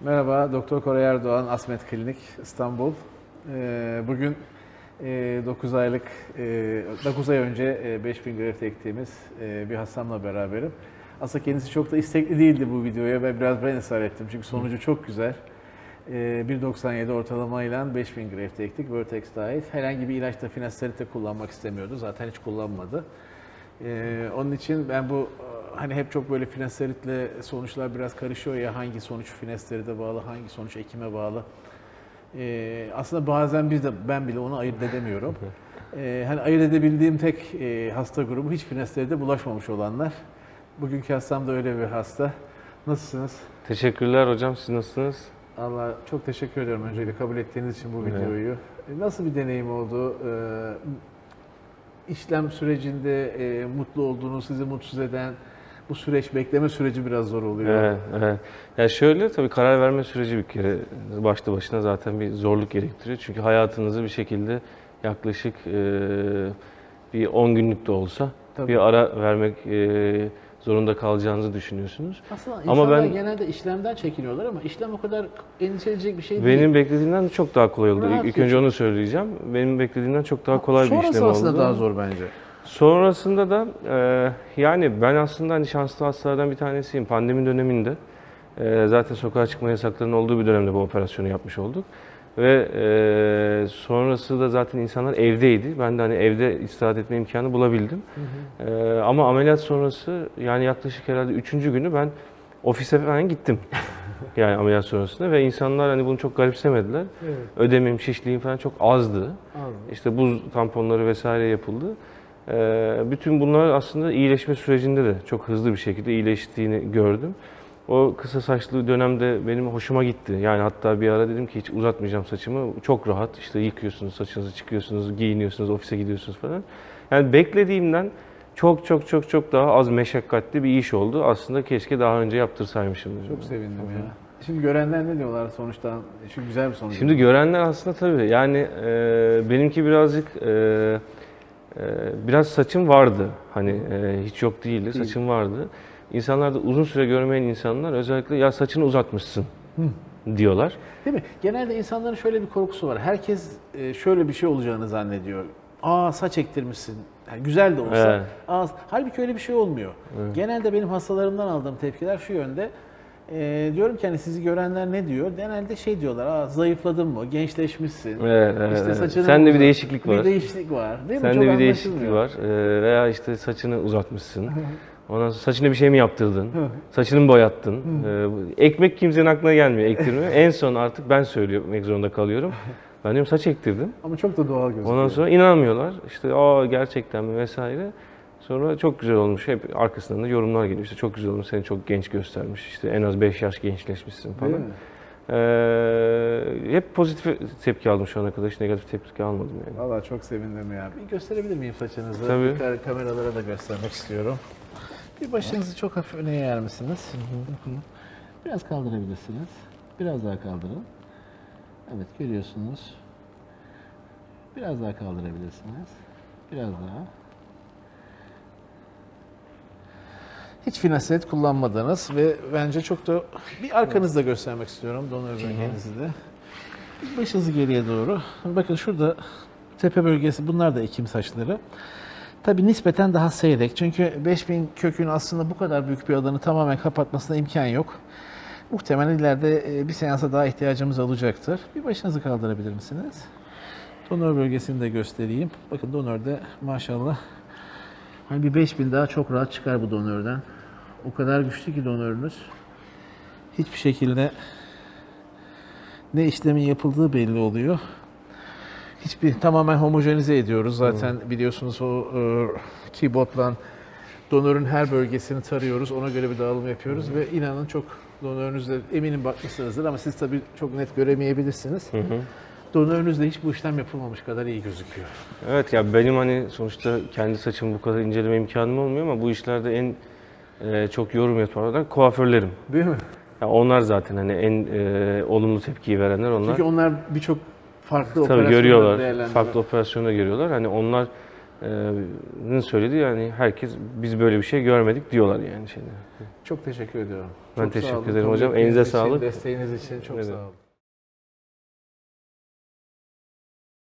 Merhaba, Doktor Koray Erdoğan, Asmet Klinik, İstanbul. Bugün 9 aylık, 9 ay önce 5000 grafit ektiğimiz bir hastamla beraberim. Aslında kendisi çok da istekli değildi bu videoya ve biraz ben ısrar ettim çünkü sonucu çok güzel. 1.97 ortalamayla 5000 grafit ektik, Vertex'e ait. Herhangi bir ilaçta finasterit de kullanmak istemiyordu, zaten hiç kullanmadı. Onun için ben bu hani hep çok böyle finasteritle sonuçlar biraz karışıyor ya, hangi sonuç finasterite bağlı, hangi sonuç ekime bağlı. Aslında bazen ben bile onu ayırt edemiyorum. Hani ayırt edebildiğim tek hasta grubu hiç finasterite bulaşmamış olanlar. Bugünkü hastam da öyle bir hasta. Nasılsınız? Teşekkürler hocam, siz nasılsınız? Allah çok teşekkür ediyorum öncelikle kabul ettiğiniz için bu videoyu. Nasıl bir deneyim oldu? İşlem sürecinde mutlu olduğunuz, sizi mutsuz eden bu süreç, bekleme süreci biraz zor oluyor. Evet. Ya şöyle, tabii karar verme süreci bir kere başlı başına zaten bir zorluk gerektiriyor. Çünkü hayatınızı bir şekilde yaklaşık bir 10 günlük de olsa bir ara vermek zorunda kalacağınızı düşünüyorsunuz. Aslında insanlar genelde işlemden çekiniyorlar ama işlem o kadar endişe edecek bir şey değil. Benim beklediğimden çok daha kolay oldu. İlk önce onu söyleyeceğim. Benim beklediğimden çok daha kolay bir işlem oldu. Sonrası aslında daha zor bence. Sonrasında da yani ben aslında hani şanslı hastalardan bir tanesiyim. Pandemi döneminde zaten sokağa çıkma yasaklarının olduğu bir dönemde bu operasyonu yapmış olduk. Ve sonrası da zaten insanlar evdeydi. Ben de hani evde istirahat etme imkanı bulabildim. Ama ameliyat sonrası yani yaklaşık herhalde 3. günü ben ofise falan gittim. Yani ameliyat sonrasında ve insanlar hani bunu çok garipsemediler. Evet. Ödemim, şişliğim falan çok azdı. İşte buz tamponları vesaire yapıldı. Bütün bunlar aslında iyileşme sürecinde de çok hızlı bir şekilde iyileştiğini gördüm. O kısa saçlı dönemde benim hoşuma gitti. Yani hatta bir ara dedim ki hiç uzatmayacağım saçımı. Çok rahat işte yıkıyorsunuz saçınızı, çıkıyorsunuz, giyiniyorsunuz, ofise gidiyorsunuz falan. Yani beklediğimden çok daha az meşakkatli bir iş oldu. Aslında keşke daha önce yaptırsaymışım. Çok sevindim ya. Şimdi görenler ne diyorlar sonuçta? Şu güzel bir sonuç. Şimdi görenler aslında tabii yani benimki birazcık biraz saçım vardı. Hani hiç yok değildi. Saçım vardı. İnsanlar da uzun süre görmeyen insanlar özellikle ya saçını uzatmışsın diyorlar. Değil mi? Genelde insanların şöyle bir korkusu var. Herkes şöyle bir şey olacağını zannediyor. Saç ektirmişsin. Yani güzel de olsa. Evet. Halbuki öyle bir şey olmuyor. Evet. Genelde benim hastalarımdan aldığım tepkiler şu yönde. Diyorum ki hani sizi görenler ne diyor? Genelde şey diyorlar, zayıfladın mı, gençleşmişsin. Evet. İşte saçını sende bir değişiklik var. Bir değişiklik var. Değil mi? Sende bir değişiklik var. Veya işte saçını uzatmışsın. Ondan sonra saçına bir şey mi yaptırdın? Saçını mı boyattın? Ekmek kimsenin aklına gelmiyor, ektirmiyor. En son artık ben söylemek zorunda kalıyorum. Ben diyorum saç ektirdim. Ama çok da doğal gözüküyor. Ondan sonra inanmıyorlar. İşte gerçekten mi vesaire. Sonra çok güzel olmuş. Hep arkasından da yorumlar geliyor. İşte çok güzel olmuş, seni çok genç göstermiş. İşte en az 5 yaş gençleşmişsin falan. Hep pozitif tepki aldım şu ana kadar. Hiç negatif tepki almadım yani. Vallahi çok sevindim ya. Bir gösterebilir miyim saçınızı? Tabii. Kameralara da göstermek istiyorum. Bir başınızı çok hafif öne eğer misiniz? Biraz kaldırabilirsiniz. Biraz daha kaldırın. Evet, görüyorsunuz. Biraz daha kaldırabilirsiniz. Biraz daha. Hiç finasterit kullanmadınız ve bence çok da bir arkanızı da göstermek istiyorum. Donör bölgenizi de. Başınızı geriye doğru. Bakın şurada tepe bölgesi, bunlar da ekim saçları. Tabii nispeten daha seyrek. Çünkü 5000 kökün aslında bu kadar büyük bir alanı tamamen kapatmasına imkan yok. Muhtemelen ileride bir seansa daha ihtiyacımız olacaktır. Bir başınızı kaldırabilir misiniz? Donör bölgesini de göstereyim. Bakın donörde maşallah hani bir 5000 daha çok rahat çıkar bu donörden. O kadar güçlü ki donörünüz. Hiçbir şekilde ne işlemin yapıldığı belli oluyor. Tamamen homojenize ediyoruz. Zaten biliyorsunuz o keyboard'la donörün her bölgesini tarıyoruz. Ona göre bir dağılım yapıyoruz ve inanın çok donörünüzde eminim bakmışsınızdır ama siz tabii çok net göremeyebilirsiniz. Donörünüzde hiç bu işlem yapılmamış kadar iyi gözüküyor. Evet ya benim hani sonuçta kendi saçımı bu kadar inceleme imkanım olmuyor ama bu işlerde en çok yorum yapanlar kuaförlerim. Değil mi? Ya onlar zaten hani en olumlu tepkiyi verenler onlar. Çünkü onlar birçok farklı tabii görüyorlar. Farklı operasyonda görüyorlar. Hani onlar söyledi yani herkes biz böyle bir şey görmedik diyorlar yani şeyde. Çok teşekkür ediyorum. Ben Çok sağ teşekkür olun. ederim Kabul hocam. ettiğiniz Elinize için, sağlık. Desteğiniz için çok Evet. sağ olun.